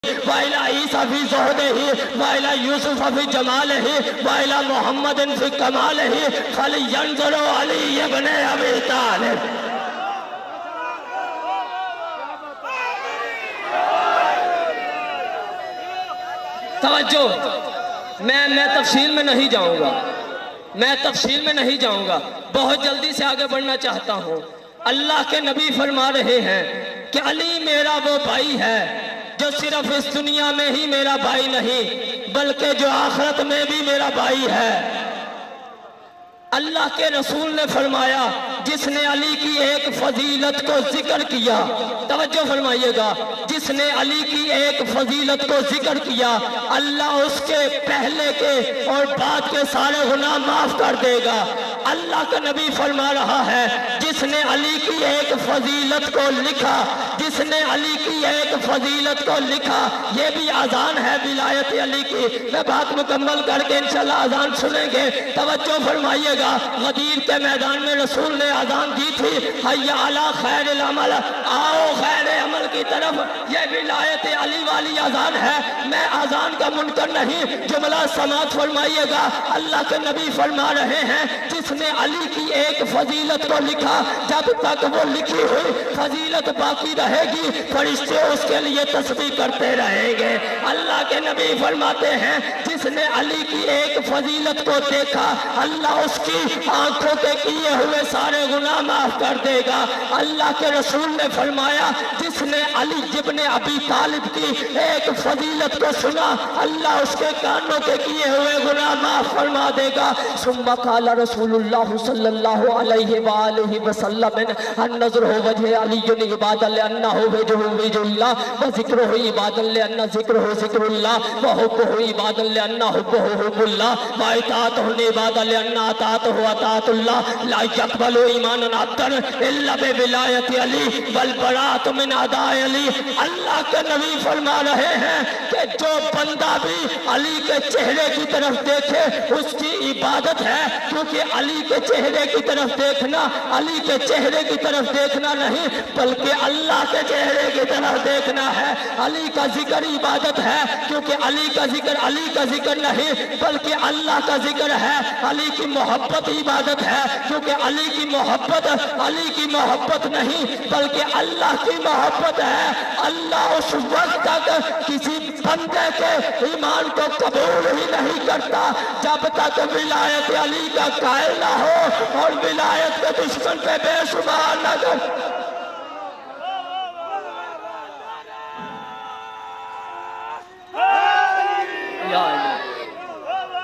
وإلى عيسى في زهده وإلى يوسف في جماله وإلى محمد في كماله فلينظر علي بن أبي طالب. توجہ، میں تفصیل میں نہیں جاؤں گا، بہت جلدی سے آگے بڑھنا چاہتا ہوں. اللہ کے نبی فرما رہے ہیں کہ علی میرا وہ بھائی ہے جو صرف اس دنیا میں ہی میرا بھائی نہیں بلکہ جو آخرت میں بھی میرا بھائی ہے. اللہ کے رسول نے فرمایا جس نے علی کی ایک فضیلت کو ذکر کیا، توجہ فرمائیے گا، جس نے علی کی ایک فضیلت کو ذکر کیا اللہ اس کے پہلے کے اور بعد کے سارے گناہ معاف کر دے گا. اللہ کا نبی فرما رہا ہے جس نے علی کی ایک فضیلت کو لکھا، جس نے علی کی ایک فضیلت کو لکھا، یہ بھی اذان ہے ولایت علی کی. میں بات مکمل کر کے انشاءاللہ اذان سنیں گے. توجہ فرمائیے گا، غدیر کے میدان میں رسول نے اذان دی تھی، حی علی خیر العمل، آؤ خیر عمل کی طرف. یہ ولایت علی والی اذان ہے. میں اذان کا منکر نہیں، جملہ سماعت فرمائیے گا. اللہ کے نبی فرما رہے ہیں جس نے علی کی ایک فضیلت کو لکھا، جب تک وہ لکھی ہوئی فضیلت باقی رہے گی فرشتے اس کے لیے تسبیح کرتے رہیں گے. اللہ کے نبی فرماتے ہیں جس نے علی کی ایک فضیلت کو دیکھا اللہ اس کی آنکھوں کے کیے ہوئے سارے گناہ معاف کر دے گا. اللہ کے رسول نے فرمایا جس نے علی ابن ابی طالب کی ایک فضیلت کو سنا اللہ اس کے کانوں کے کیے ہوئے گناہ معاف فرما دے گا. ثم قال رسول اللہ صلی اللہ علیہ وآلہ وسلم النظر ہو وجہ علی عبادہ لأنہ وجہ وجہ اللہ وذکر ہو عبادہ لأنہ ذکر ہو ذکر اللہ وحب ہو عبادہ لأنہ حب ہو حب اللہ وعطاعت ہو عبادہ لأنہ عطاعت ہو عطاعت اللہ. لا يقبل ایمان عبدن الا بولایت علی والبراءۃ من اعداء علی. اللہ کے نبی فرما رہے ہیں کہ جو بندہ بھی علی کے چہرے کی طرف دیکھے اس کی عبادت ہے، کیونکہ علی کے چہرے کی طرف دیکھنا علی کے چہرے کی طرف دیکھنا نہیں بلکہ اللہ کے چہرے کی طرف دیکھنا ہے. علی کا ذکر عبادت ہے کیونکہ علی کا ذکر نہیں بلکہ اللہ کا ذکر ہے. علی کی محبت عبادت ہے کیونکہ علی کی محبت نہیں بلکہ اللہ کی محبت ہے. اللہ اس وقت تک کسی بندے کے ایمان کو قبول ہی نہیں کرتا جب تک ولایت علی کا قائل نہ ہو اور ولایت کے دشمن پہ بے شمار نہ کر.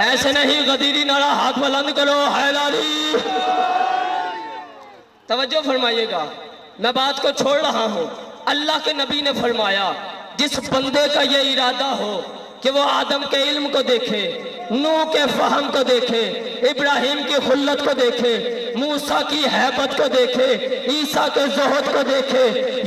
ایسے نہیں غدیری نعرہ ہاتھ بلند کرو حیدری. توجہ فرمائیے گا، میں بات کو چھوڑ رہا ہوں. اللہ کے نبی نے فرمایا جس بندے کا یہ ارادہ ہو کہ وہ آدم کے علم کو دیکھے، نوح کے فہم کو دیکھے، ابراہیم کی خلت کو دیکھے، موسیٰ کی حیبت کو دیکھے، عیسیٰ کے زہد کو دیکھے،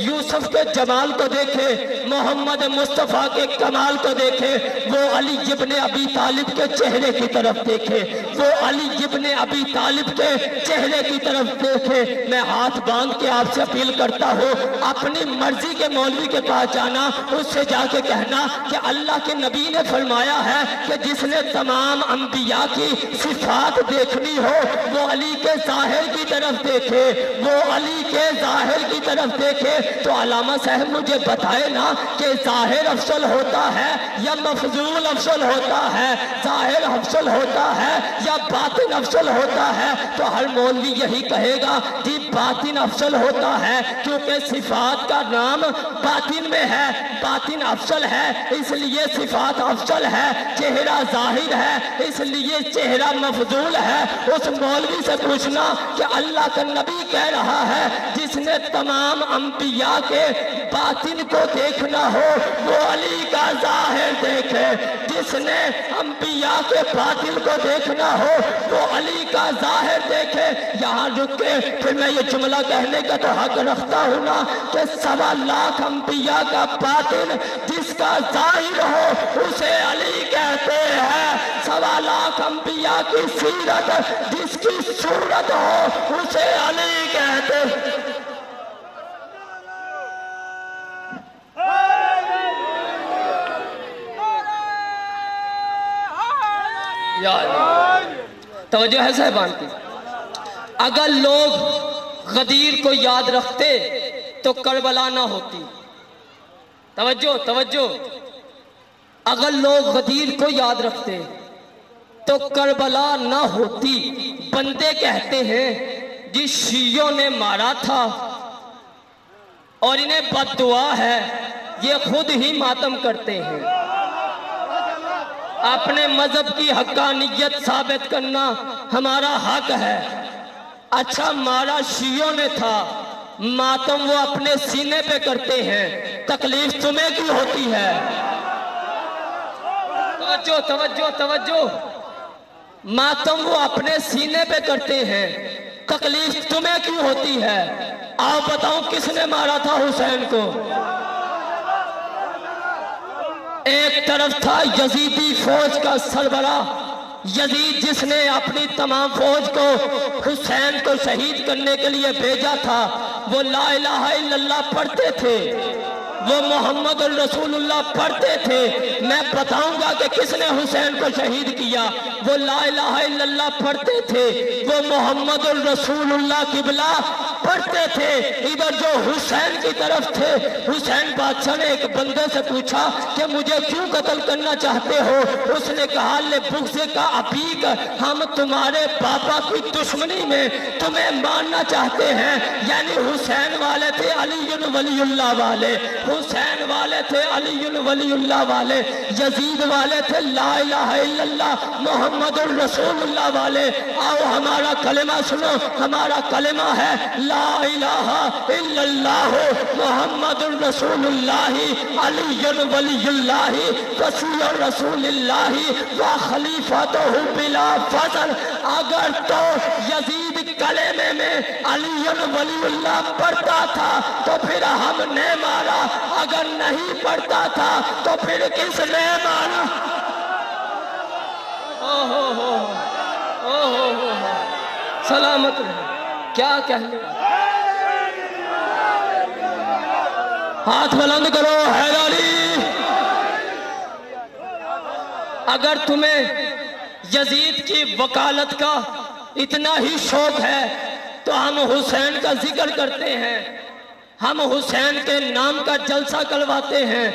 یوسف کے جمال کو دیکھے، محمد مصطفیٰ کے کمال کو دیکھے، وہ علی ابن ابی طالب کے چہرے کی طرف دیکھے، وہ علی ابن ابی طالب کے چہرے کی طرف دیکھے. میں ہاتھ باندھ کے آپ سے اپیل کرتا ہوں اپنی مرضی کے مولوی کے پاس جانا، اس سے جا کے کہنا کہ اللہ کے نبی نے فرمایا ہے کہ جس نے تمام انبیاء کی صفات دیکھنی ہو وہ علی کے ظاہر کی طرف دیکھے، وہ علی کے ظاہر کی طرف دیکھے. تو علامہ صاحب مجھے بتائے نا کہ ظاہر افضل ہوتا ہے یا مفضول افضل ہوتا ہے، ظاہر افضل ہوتا ہے یا باطن افضل ہوتا ہے؟ تو ہر مولوی یہی کہے گا جی باطن افضل ہوتا ہے کیونکہ صفات کا نام باطن میں ہے، باطن افضل ہے اس لیے صفات افضل ہے. چہرہ ظاہر ہے اس لیے چہرہ مفضول ہے. اس مولوی سے پوچھنا کہ اللہ کا نبی کہہ رہا ہے جس نے تمام انبیاء کے باطن کو دیکھنا ہو وہ علی کا ظاہر دیکھے، جس نے انبیاء کے باطن کو دیکھنا ہو وہ علی کا ظاہر دیکھے. یہاں رک کے پھر میں یہ جملہ کہنے کا تو حق رکھتا ہوں نا کہ 1.25 لاکھ انبیاء کا باطن جس کا ظاہر ہو اسے علی کہتے ہیں. 1.25 لاکھ انبیاء کی سیرت جس کی صورت ہو اسے علی کہتے ہیں. یا اللہ، توجہ ہے صاحبان کی. اگر لوگ غدیر کو یاد رکھتے تو کربلا نہ ہوتی. توجہ توجہ، اگر لوگ غدیر کو یاد رکھتے تو کربلا نہ ہوتی. بندے کہتے ہیں جس شیعوں نے مارا تھا اور انہیں بد دعا ہے، یہ خود ہی ماتم کرتے ہیں. اپنے مذہب کی حقانیت ثابت کرنا ہمارا حق ہے. اچھا مارا شیعوں نے تھا، ماتم وہ اپنے سینے پہ کرتے ہیں، تکلیف تمہیں کیوں ہوتی ہے؟ توجہ توجہ توجہ، ماتم وہ اپنے سینے پہ کرتے ہیں، تکلیف تمہیں کیوں ہوتی ہے؟ آؤ بتاؤں کس نے مارا تھا حسین کو؟ ایک طرف تھا یزیدی فوج کا سربراہ یزید، جس نے اپنی تمام فوج کو حسین کو شہید کرنے کے لیے بھیجا تھا. وہ لا الہ الا اللہ پڑھتے تھے، وہ محمد الرسول اللہ پڑھتے تھے. میں بتاؤں گا کہ کس نے حسین کو شہید کیا. وہ لا الہ الا اللہ پڑھتے تھے، وہ محمد الرسول اللہ قبلہ پڑھتے تھے. ادھر جو حسین کی طرف تھے، حسین بادشاہ نے ایک بندے سے پوچھا کہ مجھے کیوں قتل کرنا چاہتے ہو؟ اس نے کہا لے بغض کا عبیق، ہم تمہارے پاپا کی دشمنی میں تمہیں مارنا چاہتے ہیں. یعنی حسین والے تھے علی ولی اللہ والے، حسین والے تھے علی ولی اللہ والے، یزید والے تھے لا الہ الا اللہ محمد الرسول اللہ والے. آؤ ہمارا کلمہ سنو، ہمارا کلمہ ہے لا الہ الا اللہ محمد الرسول اللہ علی ولی اللہ وصی رسول اللہ و خلیفۃہ بلا فضل. اگر تو یزید کلمے میں علی ولی اللہ پڑھتا تھا تو پھر ہم نے مارا، اگر نہیں پڑھتا تھا تو پھر کس نے مارا؟ سلامت رہے. کیا کہنے، ہاتھ بلند کرو حیدری. اگر تمہیں یزید کی وکالت کا اتنا ہی شوق ہے تو ہم حسین کا ذکر کرتے ہیں، ہم حسین کے نام کا جلسہ کرواتے ہیں.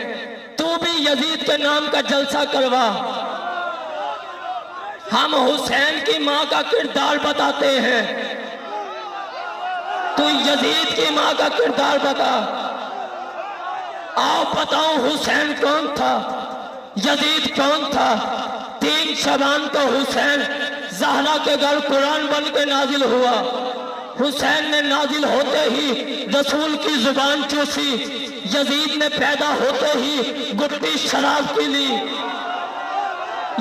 تو بھی یزید کے نام کا جلسہ کروا. ہم حسین کی ماں کا کردار بتاتے ہیں، تو یزید کی ماں کا کردار بتا. آؤ بتاؤ حسین کون تھا، یزید کون تھا؟ 3 شعبان کو حسین زہرا کے گھر قرآن بن کے نازل ہوا. حسین نے نازل ہوتے ہی رسول کی زبان چوسی، یزید نے پیدا ہوتے ہی گٹی شراب پی لی.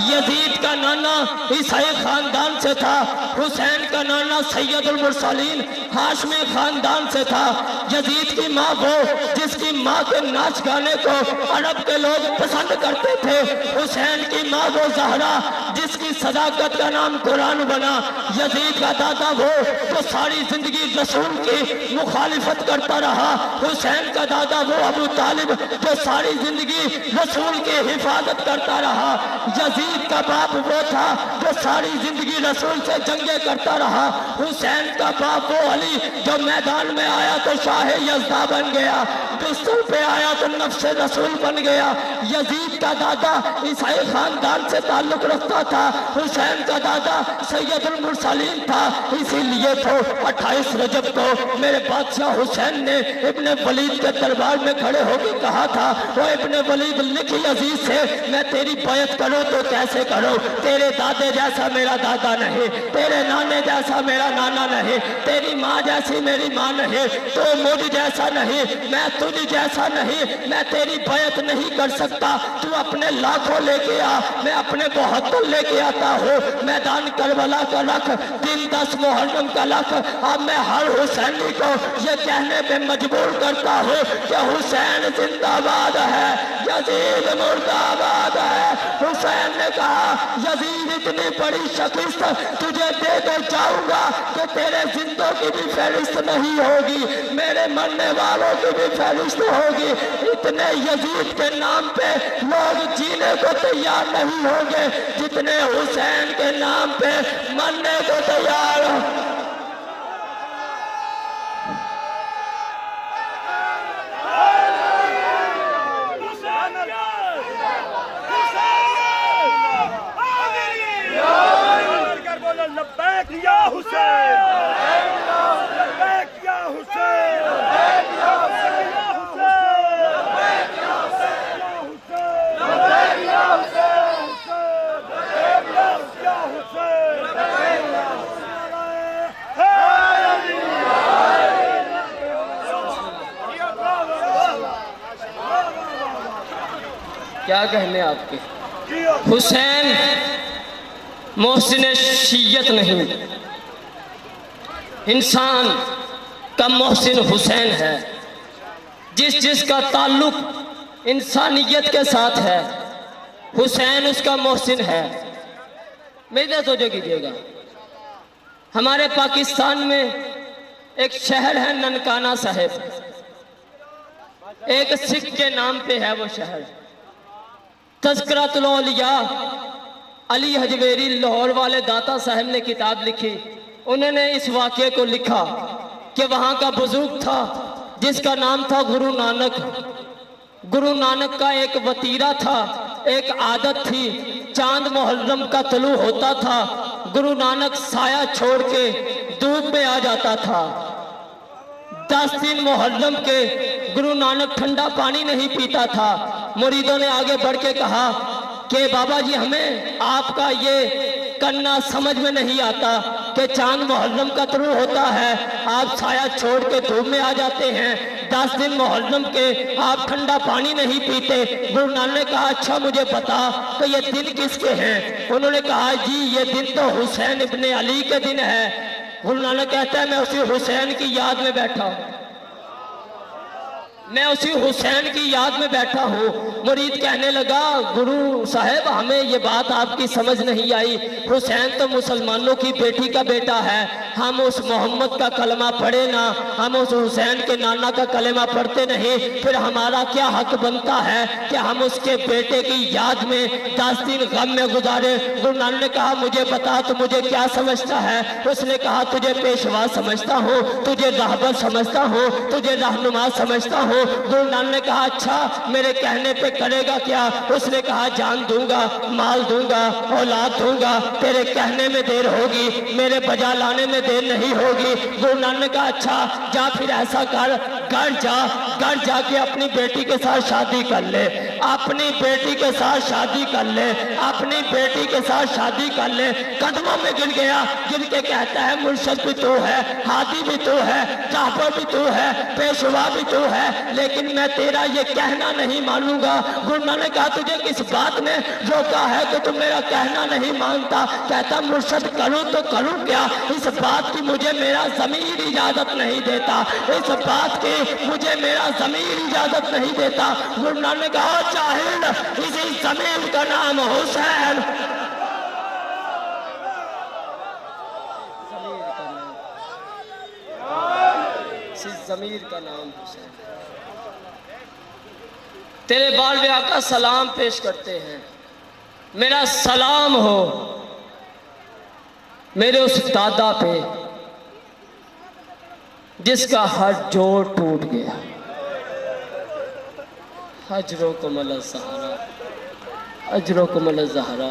یزید کا نانا عیسائی خاندان سے تھا، حسین کا نانا سید المرسلین ہاشمی خاندان سے تھا. یزید کی ماں وہ جس کی ماں کے ناچ گانے کو عرب کے لوگ پسند کرتے تھے. حسین کی ماں وہ زہرا جس کی صداقت کا نام قرآن بنا. یزید کا دادا وہ جو ساری زندگی رسول کی مخالفت کرتا رہا. حسین کا دادا وہ ابو طالب جو ساری زندگی رسول کی حفاظت کرتا رہا. یزید کا باپ وہ تھا جو ساری زندگی رسول سے جنگیں کرتا رہا. حسین کا باپ وہ علی جو میدان میں آیا تو شاہ یزدہ بن گیا، بستر پہ آیا تو نفس رسول بن گیا. یزید کا دادا عیسائی خاندان سے تعلق رکھتا تھا، حسین کا دادا سید المرسلین تھا. اسی لیے تو 28 رجب کو میرے بادشاہ حسین نے ابن ولید کے دربار میں کھڑے ہو کے کہا تھا، وہ ابن ولید لکھ یزید سے میں تیری بیعت کروں تو کیسے کرو؟ تیرے دادے جیسا میرا دادا نہیں، تیرے نانے جیسا میرا نانا نہیں، تیری ماں جیسی میری ماں نہیں، تو مجھ جیسا نہیں، میں تجھ جیسا نہیں، میں تیری بیعت نہیں کر سکتا. تو اپنے لاکھوں لے کے آ، میں اپنے 72 لے کے آتا ہوں. میدان کربلا کا رکھ، دن 10 محرم کا رکھ. اب میں ہر حسینی کو یہ کہنے پہ مجبور کرتا ہوں کہ حسین زندہ باد ہے، یزید مردہ باد ہے. حسین نے کہا یزید اتنی بڑی شکست تجھے دے کے جاؤں گا کہ تیرے زندوں کی بھی فہرست نہیں ہوگی، میرے مرنے والوں کی بھی فہرست ہوگی. اتنے یزید کے نام پہ لوگ جینے مرنے کو تیار نہیں ہوں گے جتنے حسین کے نام پہ مرنے کو تیار ہوں۔ لبیک یا حسین، لبیک یا حسین، لبیک یا حسین، لبیک یا حسین، لبیک یا حسین، لبیک یا حسین، لبیک یا حسین۔ کیا کہنے آپ کے؟ حسین محسن شیعت نہیں، انسان کا محسن حسین ہے۔ جس کا تعلق انسانیت کے ساتھ ہے، حسین اس کا محسن ہے۔ میرے توجہ کیجیے گا، ہمارے پاکستان میں ایک شہر ہے ننکانہ صاحب، ایک سکھ کے نام پہ ہے وہ شہر۔ تذکرۃ الاولیاء علی حجویری لاہور والے داتا صاحب نے کتاب لکھی، انہوں نے اس واقعے کو لکھا کہ وہاں کا بزرگ تھا جس کا نام تھا گرو نانک۔ گرو نانک کا ایک وطیرہ تھا، ایک عادت تھی، چاند محرم کا طلوع ہوتا تھا، گرو نانک سایہ چھوڑ کے دھوپ میں آ جاتا تھا۔ 10 دن محرم کے گرو نانک ٹھنڈا پانی نہیں پیتا تھا۔ مریدوں نے آگے بڑھ کے کہا کہ بابا جی ہمیں آپ کا یہ کرنا سمجھ میں نہیں آتا کہ چاند محرم کا طلوع ہوتا ہے، آپ سایہ چھوڑ کے دھوپ میں آ جاتے ہیں، 10 دن محرم کے آپ ٹھنڈا پانی نہیں پیتے۔ گرو نانک نے کہا اچھا مجھے بتا کہ یہ دن کس کے ہیں؟ انہوں نے کہا جی یہ دن تو حسین ابن علی کے دن ہے۔ گرو نانک کہتا ہے میں اسی حسین کی یاد میں بیٹھا ہوں، میں اسی حسین کی یاد میں بیٹھا ہوں۔ مرید کہنے لگا گرو صاحب ہمیں یہ بات آپ کی سمجھ نہیں آئی، حسین تو مسلمانوں کی بیٹی کا بیٹا ہے، ہم اس محمد کا کلمہ پڑھے نا، ہم اس حسین کے نانا کا کلمہ پڑھتے نہیں، پھر ہمارا کیا حق بنتا ہے کہ ہم اس کے بیٹے کی یاد میں 10 دن غم میں گزارے؟ گرو نانک نے کہا مجھے بتا تو مجھے کیا سمجھتا ہے؟ اس نے کہا تجھے پیشوا سمجھتا ہوں، تجھے راہبر سمجھتا ہوں، تجھے رہنما سمجھتا ہوں۔ گرو نانک نے کہا اچھا میرے کہنے پہ کرے گا کیا؟ اس نے کہا جان دوں گا، مال دوں گا، اولاد دوں گا، تیرے کہنے میں دیر ہوگی، میرے بجا لانے میں دیر نہیں ہوگی۔ گرو نانک نے کہا اچھا جا پھر ایسا کر، گھر جا کے اپنی بیٹی کے ساتھ شادی کر لے، اپنی بیٹی کے ساتھ شادی کر لے، اپنی بیٹی کے ساتھ شادی کر لے۔ قدموں میں گر گیا، گر کے کہتا ہے مرشد بھی تو ہے، ہادی بھی تو ہے، راہبر بھی تو ہے، پیشوا بھی تو ہے، لیکن میں تیرا یہ کہنا نہیں مانوں گا۔ گرو نانک نے کہا تجھے کس بات نے روکا ہے کہ تم میرا کہنا نہیں مانتا؟ کہتا مرشد کروں تو کروں کیا، اس بات کی مجھے میرا ضمیر اجازت نہیں دیتا، اس بات کی مجھے میرا ضمیر اجازت نہیں دیتا۔ گرو نانک نے کہا جاہل، اسی ضمیر کا نام حسین۔ ضمیر کا نام حسین۔ تیرے بالوے آقا سلام پیش کرتے ہیں، میرا سلام ہو میرے اس دادا پہ جس کا ہر جوڑ ٹوٹ گیا۔ اجرکم الزہرا، اجرکم الزہرا۔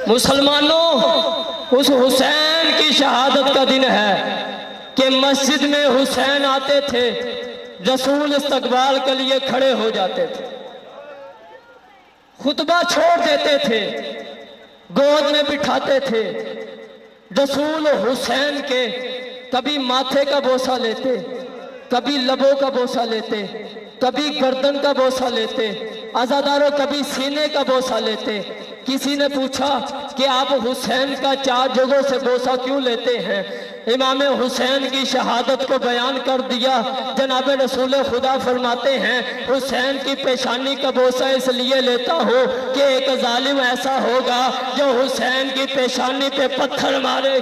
مسلمانوں اس حسین کی شہادت کا دن ہے کہ مسجد میں حسین آتے تھے، رسول استقبال کے لیے کھڑے ہو جاتے تھے، خطبہ چھوڑ دیتے تھے، گود میں بٹھاتے تھے۔ رسول حسین کے کبھی ماتھے کا بوسہ لیتے، کبھی لبوں کا بوسہ لیتے، کبھی گردن کا بوسہ لیتے، عزاداروں کبھی سینے کا بوسہ لیتے۔ کسی نے پوچھا کہ آپ حسین کا 4 جگہوں سے بوسہ کیوں لیتے ہیں؟ امام حسین کی شہادت کو بیان کر دیا۔ جناب رسول خدا فرماتے ہیں حسین کی پیشانی کا بوسہ اس لیے لیتا ہوں کہ ایک ظالم ایسا ہوگا جو حسین کی پیشانی پہ پتھر مارے۔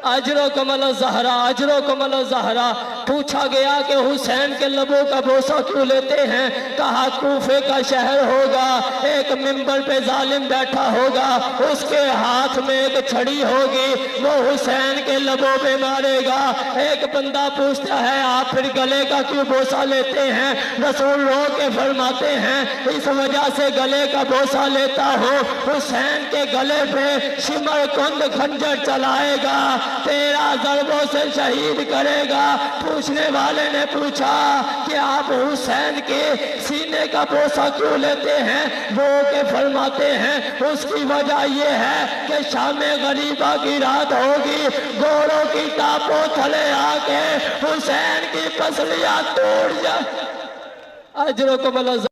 اجرکم الزہرا، اجرکم الزہرا۔ پوچھا گیا کہ حسین کے لبوں کا بوسہ کیوں لیتے ہیں؟ کہا کوفے کا شہر ہوگا، ایک منبر پہ ظالم بیٹھا ہوگا، اس کے ہاتھ میں ایک چھڑی ہوگی، وہ حسین کے لبوں پہ مارے گا۔ ایک بندہ پوچھتا ہے آپ پھر گلے کا کیوں بوسہ لیتے ہیں؟ رسول رو کے فرماتے ہیں اس وجہ سے گلے کا بوسہ لیتا ہوں، حسین کے گلے پہ شمر کند خنجر چلائے گا، 13 ضربوں سے شہید کرے گا۔ پوچھنے والے نے پوچھا کہ آپ حسین کے سینے کا بوسہ کیوں لیتے ہیں؟ وہ کے فرماتے ہیں اس کی وجہ یہ ہے کہ شام غریبہ کی رات ہوگی، گھوڑوں کی ٹاپوں تھلے آ کے حسین کی پسلیاں توڑ جائیں۔ اجرکم اللہ۔